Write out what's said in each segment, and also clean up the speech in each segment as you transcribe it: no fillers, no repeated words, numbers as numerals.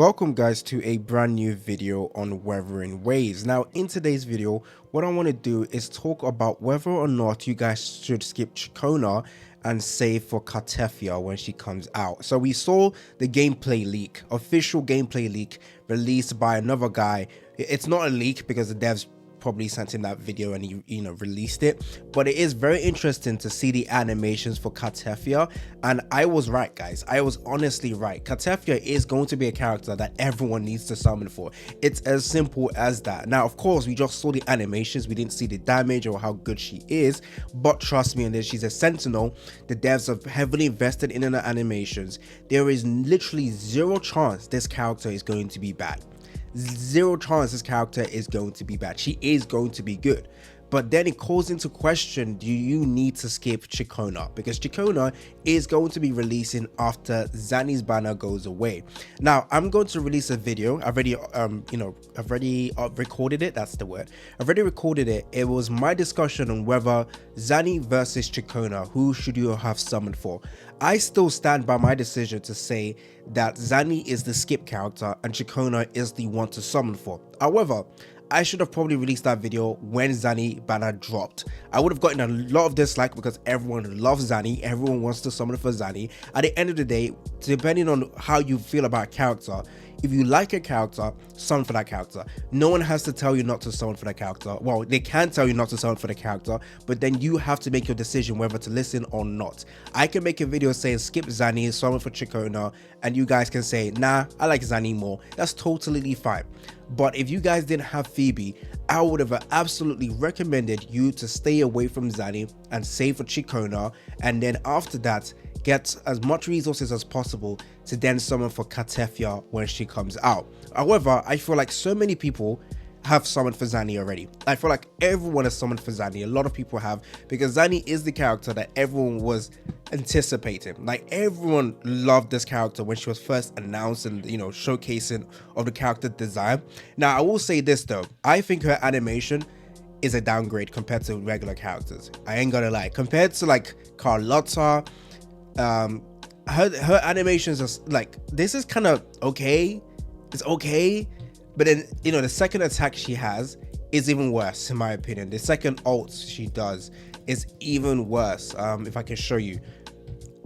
Welcome guys to a brand new video on Wuthering ways. Now in today's video, what I want to do is talk about whether or not you guys should skip Chicona and save for Kfia when she comes out. So we saw the gameplay leak, official gameplay leak released by another guy. It's not a leak because the devs probably sent him that video and he released it, but it is very interesting to see the animations for Kfia. And I was right, guys. I was honestly right. Kfia is going to be a character that everyone needs to summon for. It's as simple as that. Now of course we just saw the animations, we didn't see the damage or how good she is, but trust me on this, she's a sentinel. The devs have heavily invested in her animations. There is literally zero chance this character is going to be bad. Zero chance this character is going to be bad. She is going to be good. But then it calls into question, do you need to skip Chicona? Because Chicona is going to be releasing after Zani's banner goes away. Now, I'm going to release a video. I've already recorded it. That's the word. I've already recorded it. It was my discussion on whether Zani versus Chicona, who should you have summoned for? I still stand by my decision to say that Zani is the skip character and Chicona is the one to summon for. However, I should have probably released that video when Zani banner dropped. I would have gotten a lot of dislike because everyone loves Zani, everyone wants to summon for Zani. At the end of the day, depending on how you feel about a character, if you like a character, summon for that character. No one has to tell you not to summon for that character. Well, they can tell you not to summon for the character, but then you have to make your decision whether to listen or not. I can make a video saying skip Zani, summon for Chicona, and you guys can say, nah, I like Zani more. That's totally fine. But if you guys didn't have Phoebe, I would have absolutely recommended you to stay away from Zani and save for Chicona, and then after that, get as much resources as possible to then summon for Kfia when she comes out. However, I feel like so many people have summoned for Zani already. I feel like everyone has summoned for Zani. A lot of people have, because Zani is the character that everyone was anticipating. Like, everyone loved this character when she was first announced and showcasing of the character design. Now I will say this though, I think her animation is a downgrade compared to regular characters. I ain't gonna lie. Compared to like Carlotta, her animations are like, this is kind of okay. It's okay, but then the second attack she has is even worse in my opinion. The second ult she does is even worse. If I can show you,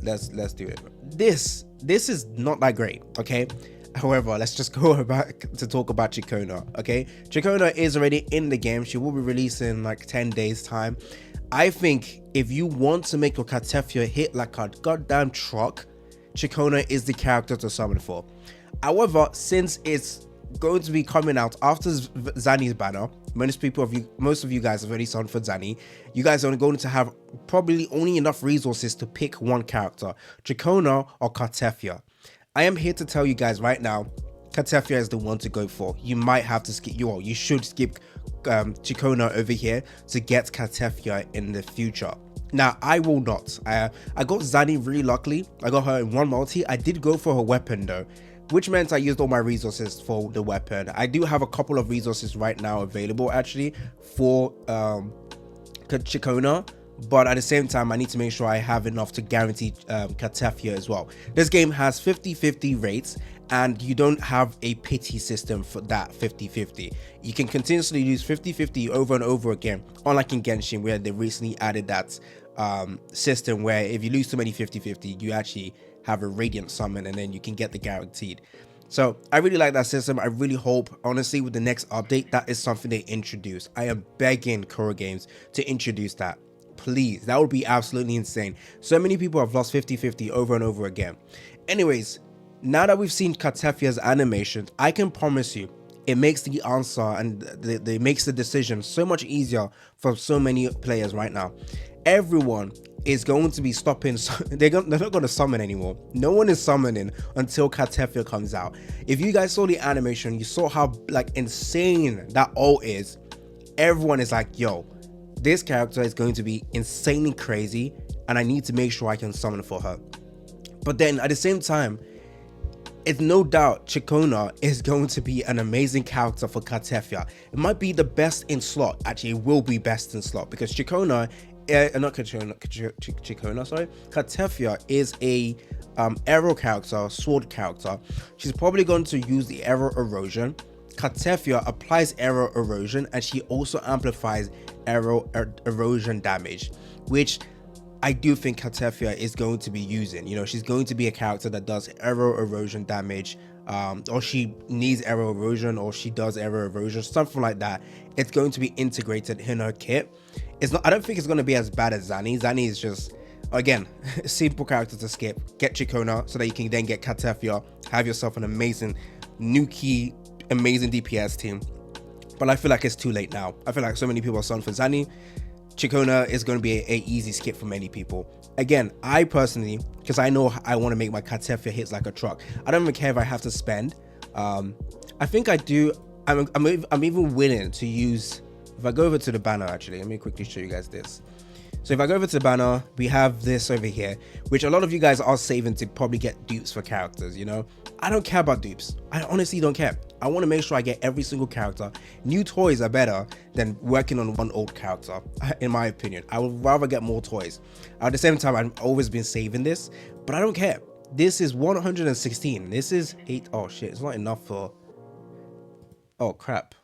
let's do it. This is not that great, okay? However, let's just go back to talk about Chicona. Okay, Chicona is already in the game. She will be released in like 10 days time. I think if you want to make your Kfia hit like a goddamn truck, Chicona is the character to summon for. However, since it's going to be coming out after Zani's banner, most of you guys have already summoned for Zani. You guys are going to have probably only enough resources to pick one character, Chicona or Kfia. I am here to tell you guys right now, Kfia is the one to go for. You might have to skip, you should skip Chicona over here to get Kfia in the future. Now I will not. I got Zani really luckily. I got her in one multi. I did go for her weapon though, which meant I used all my resources for the weapon. I do have a couple of resources right now available actually for Chicona, but at the same time I need to make sure I have enough to guarantee Kfia as well. This game has 50-50 rates and you don't have a pity system for that 50-50. You can continuously use 50-50 over and over again, unlike in Genshin where they recently added that system where if you lose too many 50-50 you actually have a radiant summon and then you can get the guaranteed. So I really like that system. I really hope honestly with the next update that is something they introduce. I am begging Kuro Games to introduce that. Please, that would be absolutely insane. So many people have lost 50-50 over and over again. Anyways, now that we've seen Kfia's animation, I can promise you it makes the answer and it makes the decision so much easier for so many players right now. Everyone is going to be stopping. They're not going to summon anymore. No one is summoning until Kfia comes out. If you guys saw the animation, you saw how like insane that ult is. Everyone is like, yo, this character is going to be insanely crazy and I need to make sure I can summon for her. But then at the same time, it's no doubt Chicona is going to be an amazing character for Kfia. It might be the best in slot. Actually, it will be best in slot because Chicona not Chicona, sorry. Kfia is a arrow character, sword character. She's probably going to use the arrow erosion. Kfia applies arrow erosion, and she also amplifies arrow erosion damage, which I do think Kfia is going to be using. You know, she's going to be a character that does arrow erosion damage, or she needs arrow erosion, or she does arrow erosion, something like that. It's going to be integrated in her kit. It's not, I don't think it's going to be as bad as Zani. Zani is just, again, a simple character to skip. Get Chicona so that you can then get Kfia, have yourself an amazing new key, amazing DPS team. But I feel like it's too late now. I feel like so many people are selling for Zani. Chicona is going to be a easy skip for many people. Again, I personally, because I know I want to make my Kfia hits like a truck, I don't even care if I have to spend. I think I do. I'm even willing to use, if I go over to the banner, actually, let me quickly show you guys this. So if I go over to the banner, we have this over here, which a lot of you guys are saving to probably get dupes for characters, you know? I don't care about dupes. I honestly don't care. I want to make sure I get every single character. New toys are better than working on one old character, in my opinion. I would rather get more toys. At the same time, I've always been saving this, but I don't care. This is 116. This is 8. Oh shit, it's not enough for... Oh crap.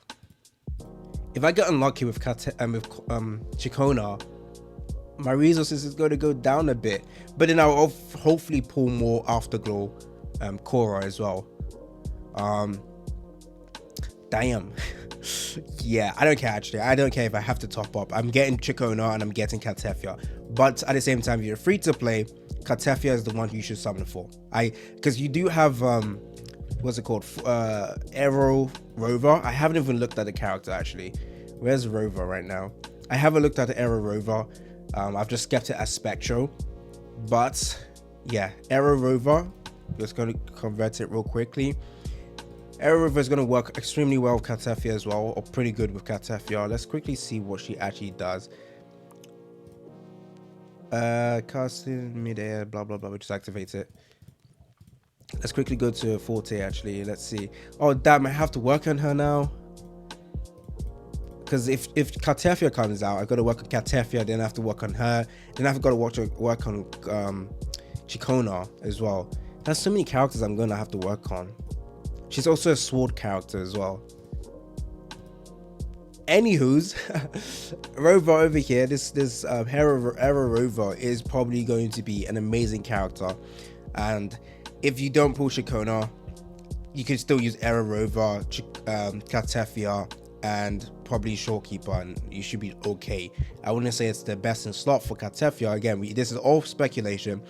If I get unlucky with Chicona, my resources is going to go down a bit, but then I'll hopefully pull more Afterglow Cora as well. Damn. Yeah, I don't care actually. I don't care if I have to top up. I'm getting Chicona and I'm getting Kfia, but at the same time, if you're free to play, Kfia is the one you should summon for. Because you do have what's it called, Arrow Rover. I haven't even looked at the character actually. Where's Rover right now? I haven't looked at the Arrow Rover. I've just kept it as Spectro, but yeah, Arrow Rover, just going to convert it real quickly. Arrow Rover is going to work extremely well with Kfia as well, or pretty good with Kfia. Let's quickly see what she actually does. Casting midair, blah blah blah. We just activate it. Let's quickly go to Forte actually. Let's see. Oh damn, I have to work on her now. Because if Kfia comes out, I got to work on Kfia, then I have to work on her, then I've got to work on Chicona as well. There's so many characters I'm going to have to work on. She's also a sword character as well. Anywho's, Rover over here, this Arrow Rover is probably going to be an amazing character. And if you don't pull Chicona, you can still use Arrow Rover, Kfia, and probably Shorekeeper, and you should be okay. I wouldn't say it's the best in slot for Kfia. Again, this is all speculation,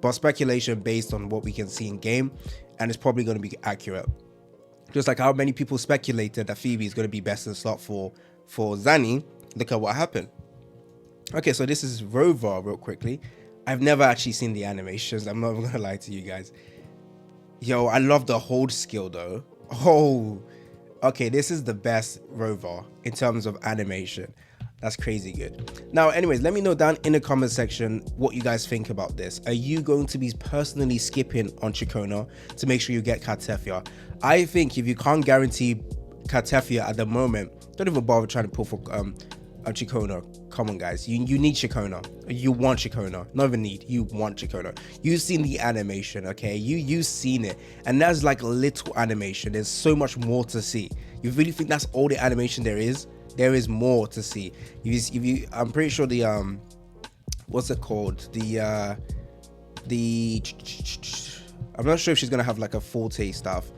but speculation based on what we can see in game, and it's probably going to be accurate. Just like how many people speculated that Phoebe is going to be best in slot for Zani. Look at what happened. Okay, so this is Rover real quickly. I've never actually seen the animations. I'm not even going to lie to you guys. Yo, I love the hold skill though. Oh, okay, this is the best Rover in terms of animation. That's crazy good. Now, anyways, let me know down in the comment section what you guys think about this. Are you going to be personally skipping on Chicona to make sure you get Kfia? I think if you can't guarantee Kfia at the moment, don't even bother trying to pull for Chicona. Come on, guys. You need Chicona. You want Chicona. Not even need. You want Chicona. You've seen the animation, okay? You've seen it. And that's like a little animation. There's so much more to see. You really think that's all the animation there is? There is more to see. If you I'm pretty sure the what's it called? I'm not sure if she's gonna have like a Forte stuff,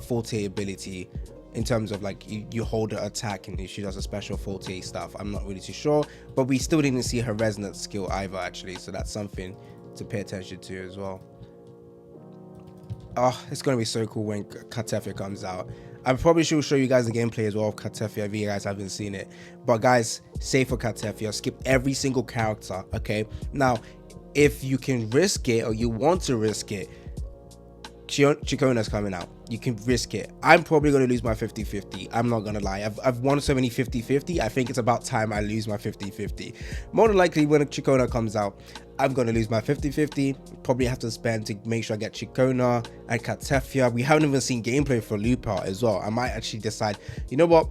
Forte ability in terms of like you hold her attack and she does a special Forte stuff. I'm not really too sure, but we still didn't see her resonance skill either actually, so that's something to pay attention to as well. Oh, it's gonna be so cool when Kfia comes out. I probably should show you guys the gameplay as well of Kfia if you guys haven't seen it. But guys, save for Kfia, skip every single character, okay? Now, if you can risk it or you want to risk it, Chicona's coming out. You can risk it. I'm probably going to lose my 50-50. I'm not going to lie. I've won so many 50-50. I think it's about time I lose my 50-50. More than likely, when Chicona comes out, I'm going to lose my 50-50. Probably have to spend to make sure I get Chicona and Kfia. We haven't even seen gameplay for Lupa as well. I might actually decide, you know what?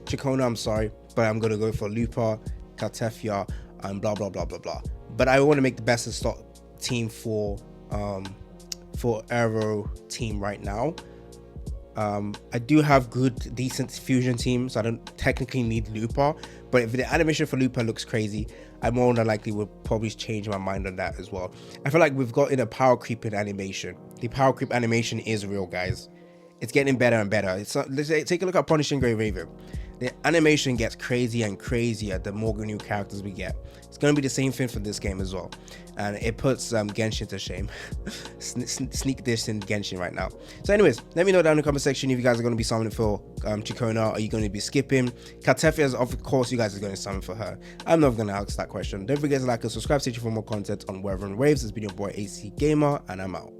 Chicona, I'm sorry, but I'm going to go for Lupa, Kfia. and blah blah blah blah blah. But I want to make the best of stock team for Aero team right now. I do have good, decent fusion teams, so I don't technically need Looper, but if the animation for Looper looks crazy, I more than likely will probably change my mind on that as well. I feel like we've gotten a power creep in animation. The power creep animation is real, guys. It's getting better and better. It's not, let's take a look at Punishing Grey Raven. The animation gets crazier and crazier the more new characters we get. It's going to be the same thing for this game as well, and it puts Genshin to shame. Sneak this in Genshin right now. So anyways, let me know down in the comment section if you guys are going to be summoning for Chicona. Are you going to be skipping Kfia? Of course you guys are going to summon for her. I'm not going to ask that question. Don't forget to like and subscribe for more content on Wuthering Waves. It's been your boy AC Gamer, and I'm out.